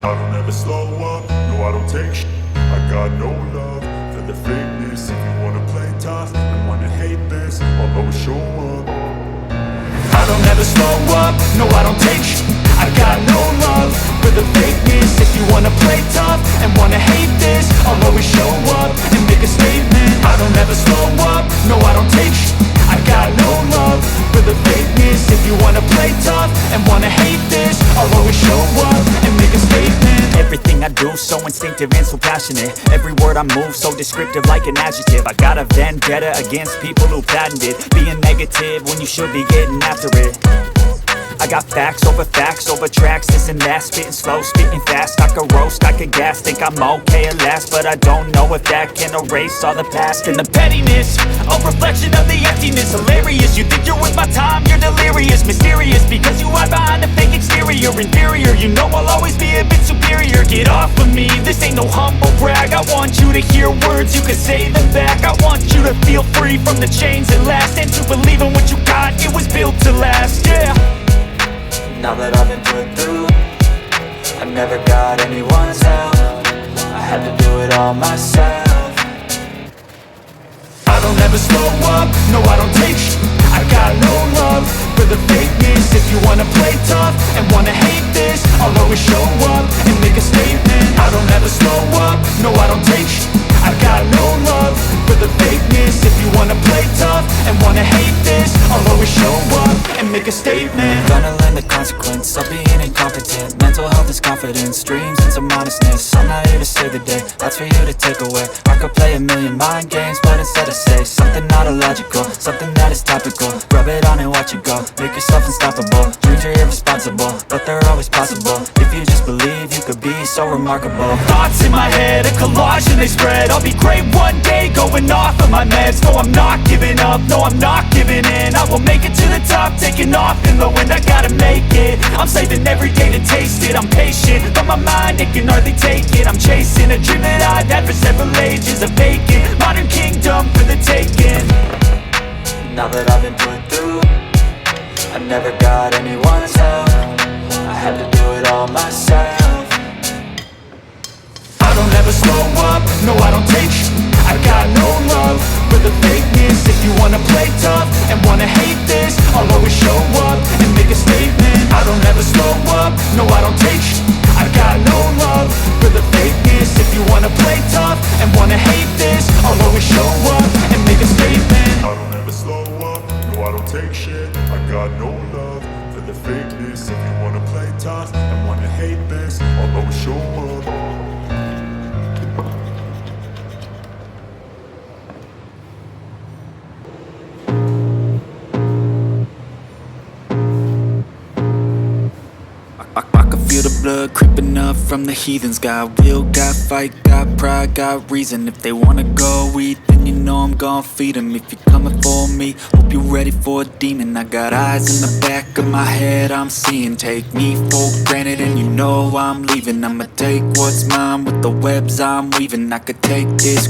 I don't ever slow up, no I don't take shit. I got no love for the fakeness. If you wanna play tough and wanna hate this, I'll always show up. I don't ever slow up, no I don't take shit. I got no love for the fakeness. If you wanna play tough and wanna hate this, I'll always show up and make a statement. I don't ever slow up, no I don't take shit. I got no love for the fakeness. If you wanna play tough and wanna hate this, I'll always show up and make a statement. Everything I do so instinctive and so passionate. Every word I move so descriptive like an adjective. I got a vendetta against people who patented being negative when you should be getting after it. I got facts over tracks, this and that. Spitting slow, spitting fast. I could roast, I could gas. Think I'm okay at last, but I don't know if that can erase all the past. And the pettiness, a reflection of the emptiness. Hilarious, you think you're worth my time, you're delirious. Mysterious, because you hide behind a fake exterior. Inferior, you know I'll always be a bit superior. Get off of me, this ain't no humble brag. I want you to hear words, you can say them back. I want you to feel free from the chains that last, and to believe in what you got, it was built to last, yeah. Now that I've been put through, I never got anyone's help. I had to do it all myself. I don't ever slow up, no I don't take shit. I got no love for the fakeness. If you wanna play tough and wanna hate this, I'll always show up and make a statement. I don't ever slow up, no I don't take shit. I got no love for the fakeness. If you wanna play tough and wanna hate this, I'll always show up and make a statement. Gonna learn the consequence of being incompetent. Mental health is confidence, dreams and some honestness. I'm not here to save the day, that's for you to take away. I could play a million mind games, but instead I say something not illogical, something that is topical. Rub it on and watch it go, make yourself unstoppable. Dreams are irresponsible, but they're always possible. If you just believe, you could be so remarkable. Thoughts in my head, a collage and they spread. I'll be great one day, going off of my meds. No, I'm not giving up, no, I'm not giving in. I will make it to the top, taking off in the wind. I gotta make it, I'm saving every day to taste it. I'm patient, but my mind, it can hardly take it. I'm chasing a dream that I've had for several ages. A vacant, modern kingdom for the taking. Now that I've been put through, I never got anyone's help. I had to do it all myself. I don't ever slow up, no I don't take shit. I got no love for the fakeness. If you wanna play tough and wanna hate this, I'll always show up and make a statement. I don't ever slow up, no I don't take shit. I got no love for the fakeness. If you wanna play tough and wanna hate this, I'll always show up and make a statement. I don't ever slow up, no I don't take shit. I got no love for the fakeness. If you wanna play tough and wanna hate this, I'll always show up. I can feel the blood creeping up from the heathens. Got will, got fight, got pride, got reason. If they wanna go eat, then you know I'm gon' feed them. If you're coming for me, hope you're ready for a demon. I got eyes in the back of my head, I'm seeing. Take me for granted and you know I'm leaving. I'ma take what's mine with the webs I'm weaving. I could take this